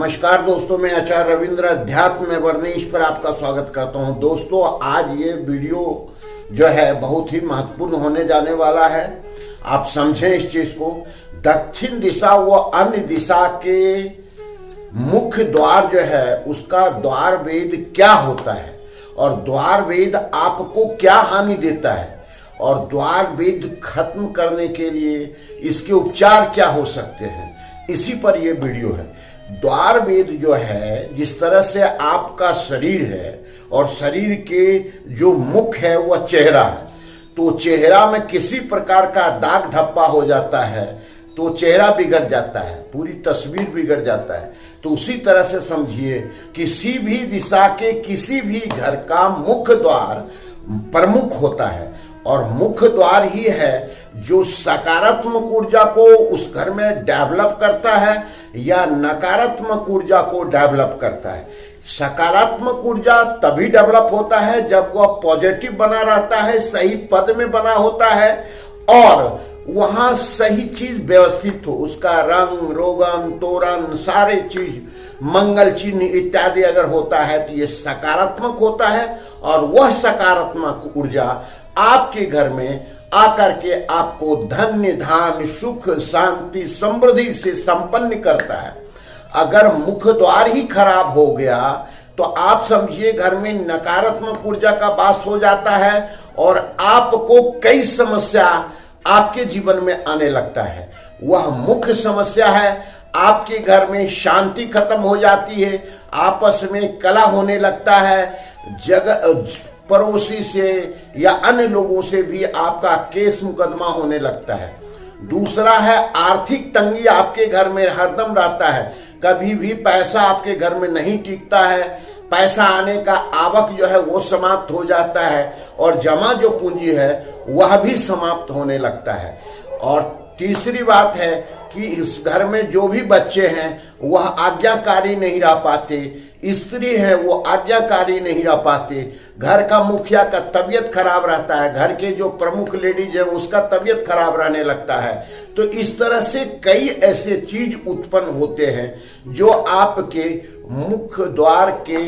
नमस्कार दोस्तों, मैं आचार्य रविंद्र अध्यात्म में वर्णेश पर आपका स्वागत करता हूं। दोस्तों, आज ये वीडियो जो है बहुत ही महत्वपूर्ण होने जाने वाला है। आप समझें इस चीज को। दक्षिण दिशा व अन्य दिशा के मुख्य द्वार जो है उसका द्वार वेद क्या होता है और द्वार वेद आपको क्या हानि देता है और द्वार वेद खत्म करने के लिए इसके उपचार क्या हो सकते हैं, इसी पर यह वीडियो है। द्वार वेद जो है, जिस तरह से आपका शरीर है और शरीर के जो मुख है वह चेहरा है, तो चेहरा में किसी प्रकार का दाग धब्बा हो जाता है तो चेहरा बिगड़ जाता है, पूरी तस्वीर बिगड़ जाता है। तो उसी तरह से समझिए, किसी भी दिशा के किसी भी घर का मुख्य द्वार प्रमुख होता है और मुख्य द्वार ही है जो सकारात्मक ऊर्जा को उस घर में डेवलप करता है या नकारात्मक ऊर्जा को डेवलप करता है। सकारात्मक ऊर्जा तभी डेवलप होता है जब वह पॉजिटिव बना रहता है, सही पद में बना होता है और वहां सही चीज व्यवस्थित हो, उसका रंग रोगन तोरण सारे चीज मंगल चिन्ह इत्यादि अगर होता है तो ये सकारात्मक होता है और वह सकारात्मक ऊर्जा आपके घर में आकर के आपको धन्य धान्य सुख शांति समृद्धि से संपन्न करता है। अगर मुख्य द्वार ही खराब हो गया तो आप समझिए घर में नकारात्मक ऊर्जा का वास हो जाता है और आपको कई समस्या आपके जीवन में आने लगता है। वह मुख्य समस्या है, आपके घर में शांति खत्म हो जाती है, आपस में कलह होने लगता है, जगह पड़ोसी से या अन्य लोगों से भी आपका केस मुकदमा होने लगता है। दूसरा है आर्थिक तंगी आपके घर में हरदम रहता है, कभी भी पैसा आपके घर में नहीं टिकता है, पैसा आने का आवक जो है वो समाप्त हो जाता है और जमा जो पूंजी है वह भी समाप्त होने लगता है। और तीसरी बात है कि इस घर में जो भी बच्चे हैं वह आज्ञाकारी नहीं रह पाते, स्त्री है वो आज्ञाकारी नहीं रह पाते, घर का मुखिया का तबीयत खराब रहता है, घर के जो प्रमुख लेडीज है उसका तबीयत खराब रहने लगता है। तो इस तरह से कई ऐसे चीज उत्पन्न होते हैं जो आपके मुख्य द्वार के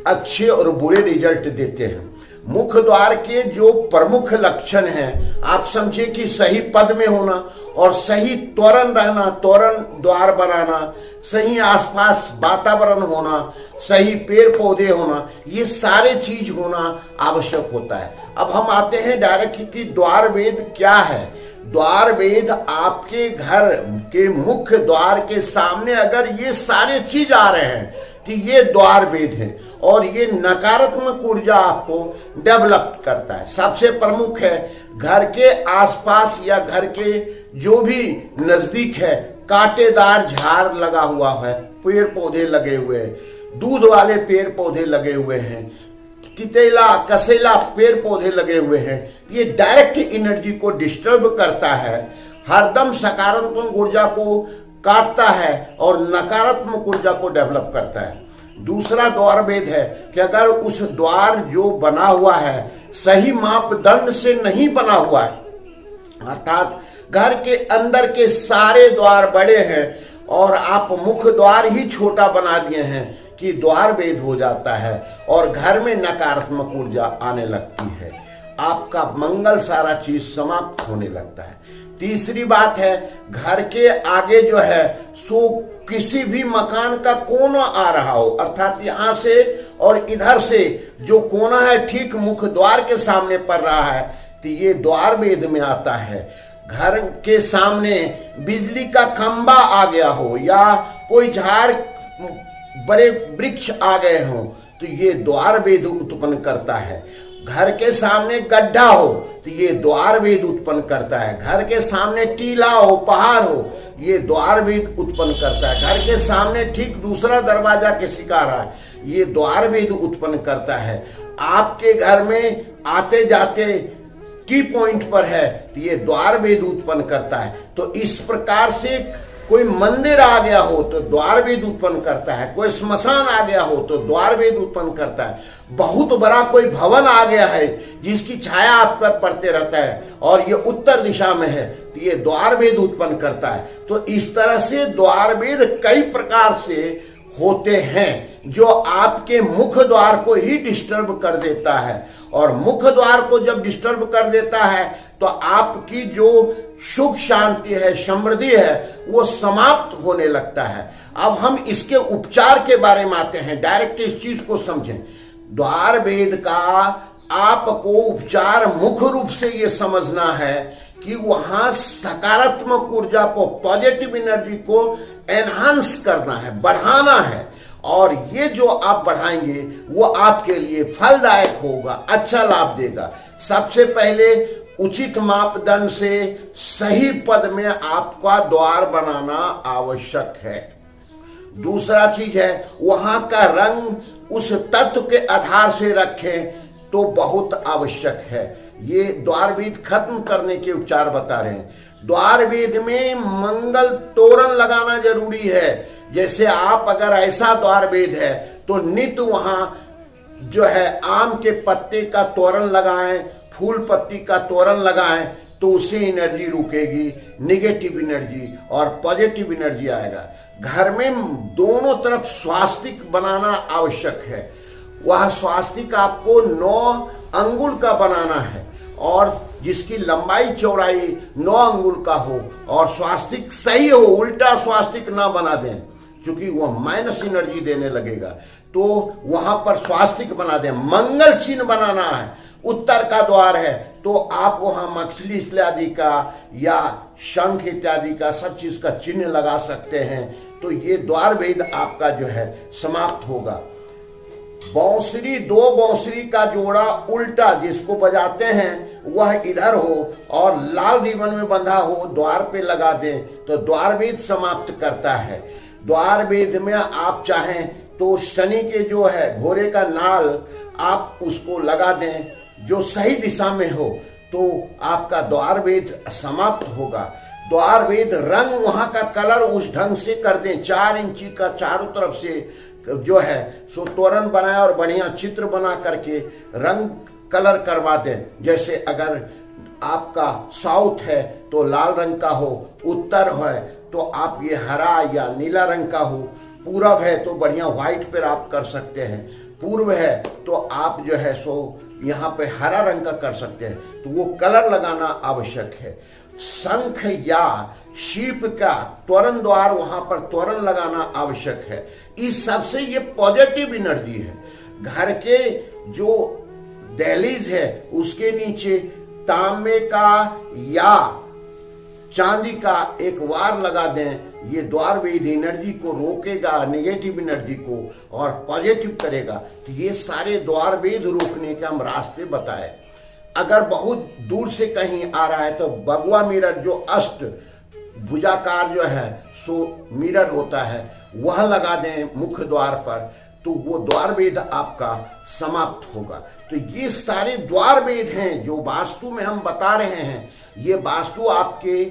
अच्छे और बुरे रिजल्ट देते हैं। मुख्य द्वार के जो प्रमुख लक्षण हैं, आप समझिए कि सही पद में होना और सही तोरण रहना, तोरण द्वार बनाना, सही आसपास वातावरण होना, सही पेड़ पौधे होना, ये सारे चीज होना आवश्यक होता है। अब हम आते हैं डायरेक्ट कि द्वार वेद क्या है। द्वार वेद आपके घर के मुख्य द्वार के सामने अगर ये सारे चीज आ रहे हैं कि ये द्वार वेद है और ये नकारात्मक ऊर्जा आपको डेवलप करता है। सबसे प्रमुख है घर के आसपास या घर के जो भी नजदीक है कांटेदार झाड़ लगा हुआ है, पेड़ पौधे लगे हुए हैं, दूध वाले पेड़ पौधे लगे हुए हैं, तितेला कसेला पेड़ पौधे लगे हुए हैं, ये डायरेक्ट एनर्जी को डिस्टर्ब करता है, हरदम सकारात्मक ऊर्जा को काटता है और नकारात्मक ऊर्जा को डेवलप करता है। दूसरा द्वार वेद है कि अगर उस द्वार जो बना हुआ है सही मापदंड से नहीं बना हुआ है, अर्थात घर के अंदर के सारे द्वार बड़े हैं और आप मुख्य द्वार ही छोटा बना दिए हैं कि द्वार वेद हो जाता है और घर में नकारात्मक ऊर्जा आने लगती है, आपका मंगल सारा चीज समाप्त होने लगता है। तीसरी बात है घर के आगे जो है सो किसी भी मकान का कोना आ रहा हो, अर्थात यहाँ से और इधर से जो कोना है ठीक मुख्य द्वार के सामने पड़ रहा है तो ये द्वार वेद में आता है। घर के सामने बिजली का खंबा आ गया हो या कोई झाड़ बड़े वृक्ष आ गए हो तो ये द्वार वेद उत्पन्न करता है। घर के सामने गड्ढा हो तो ये द्वार वेद उत्पन्न करता है। घर के सामने टीला हो, पहाड़ हो, ये द्वार वेद उत्पन्न करता है। घर के सामने ठीक दूसरा दरवाजा किसी का रहा है, ये द्वार वेद उत्पन्न करता है। आपके घर में आते जाते की पॉइंट पर है तो ये द्वार वेद उत्पन्न करता है। तो इस प्रकार से कोई मंदिर आ गया हो तो द्वार वेद उत्पन्न करता है, कोई स्मशान आ गया हो तो द्वार वेद उत्पन्न करता है, बहुत बड़ा कोई भवन आ गया है जिसकी छाया आप पर पड़ते रहता है और ये उत्तर दिशा में है तो ये द्वार वेद उत्पन्न करता है। तो इस तरह से द्वार वेद कई प्रकार से होते हैं जो आपके मुख द्वार को ही डिस्टर्ब कर देता है, और मुख द्वार को जब डिस्टर्ब कर देता है तो आपकी जो सुख शांति है, समृद्धि है, वो समाप्त होने लगता है। अब हम इसके उपचार के बारे में आते हैं, डायरेक्ट इस चीज को समझें। द्वार वेद का आपको उपचार मुख्य रूप से ये समझना है कि वहां सकारात्मक ऊर्जा को, पॉजिटिव एनर्जी को एनहांस करना है, बढ़ाना है, और ये जो आप बढ़ाएंगे वो आपके लिए फलदायक होगा, अच्छा लाभ देगा। सबसे पहले उचित मापदंड से सही पद में आपका द्वार बनाना आवश्यक है। दूसरा चीज है, वहां का रंग उस तत्व के आधार से रखें तो बहुत आवश्यक है। ये द्वार वेद खत्म करने के उपचार बता रहे हैं। द्वार वेद में मंगल तोरण लगाना जरूरी है। जैसे आप अगर ऐसा द्वार वेद है तो नित्य वहां जो है आम के पत्ते का तोरण लगाएं, फूल पत्ती का तोरण लगाएं, तो उससे एनर्जी रुकेगी, निगेटिव एनर्जी और पॉजिटिव एनर्जी आएगा। घर में दोनों तरफ स्वास्तिक बनाना आवश्यक है। वह स्वास्तिक आपको 9 अंगुल का बनाना है, और जिसकी लंबाई चौड़ाई 9 अंगुल का हो, और स्वास्तिक सही हो, उल्टा स्वास्तिक ना बना दें क्योंकि वह माइनस एनर्जी देने लगेगा। तो वहां पर स्वास्तिक बना दें। मंगल चिन्ह बनाना है, उत्तर का द्वार है तो आप वहां मछली इत्यादि का या शंख इत्यादि का सब चीज का चिन्ह लगा सकते हैं। तो ये द्वार भेद आपका जो है समाप्त होगा। बांसुरी, 2 बांसुरी का जोड़ा उल्टा जिसको बजाते हैं वह इधर हो और लाल रिबन में बंधा हो, द्वार पे लगा दें तो द्वार भेद समाप्त करता है। द्वार भेद में आप चाहें तो शनि के जो है घोड़े का नाल आप उसको लगा दें जो सही दिशा में हो, तो आपका द्वार भेद समाप्त होगा। द्वार भेद रंग, वहां का कलर उस ढंग से कर दें, 4 इंची का चारों तरफ से जो है सो तोरण बनाए और बढ़िया चित्र बना करके रंग कलर करवा दें। जैसे अगर आपका साउथ है तो लाल रंग का हो, उत्तर है तो आप ये हरा या नीला रंग का हो, पूरब है तो बढ़िया व्हाइट पर आप कर सकते हैं, पूर्व है तो आप जो है सो यहाँ पे हरा रंग का कर सकते हैं, तो वो कलर लगाना आवश्यक है। शंख या शीप का त्वरण द्वार, वहां पर त्वरण लगाना आवश्यक है। इस सबसे ये पॉजिटिव एनर्जी है। घर के जो दहलीज है उसके नीचे तांबे का या चांदी का एक वार लगा दें, ये द्वार वेद एनर्जी को रोकेगा, नेगेटिव एनर्जी को, और पॉजिटिव करेगा। तो ये सारे द्वार वेद रोकने के हम रास्ते बताए। अगर बहुत दूर से कहीं आ रहा है तो भगवा मिरर जो अष्ट भुजाकार जो है सो मिरर होता है वह लगा दें मुख्य द्वार पर, तो वो द्वार वेद आपका समाप्त होगा। तो ये सारे द्वार वेद हैं जो वास्तु में हम बता रहे हैं। ये वास्तु आपके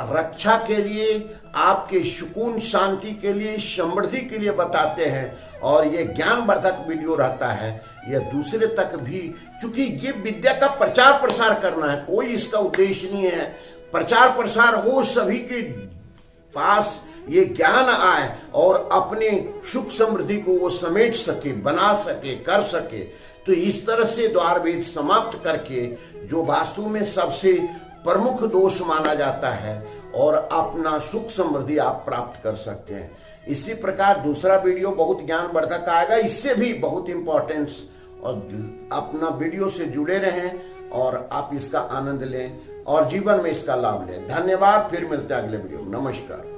रक्षा के लिए, आपके सुकून शांति के लिए, समृद्धि के लिए बताते हैं, और ये ज्ञानवर्धक वीडियो रहता है। ये दूसरे तक भी, क्योंकि ये विद्या का प्रचार प्रसार करना है, कोई इसका उद्देश्य नहीं है। प्रचार प्रसार हो, सभी के पास ये ज्ञान आए और अपने सुख समृद्धि को वो समेट सके, बना सके, कर सके। तो इस तरह से द्वार वेद समाप्त करके जो वास्तु में सबसे प्रमुख दोष माना जाता है और अपना सुख समृद्धि आप प्राप्त कर सकते हैं। इसी प्रकार दूसरा वीडियो बहुत ज्ञानवर्धक आएगा, इससे भी बहुत इंपॉर्टेंस, और अपना वीडियो से जुड़े रहें और आप इसका आनंद लें और जीवन में इसका लाभ लें। धन्यवाद। फिर मिलते हैं अगले वीडियो। नमस्कार।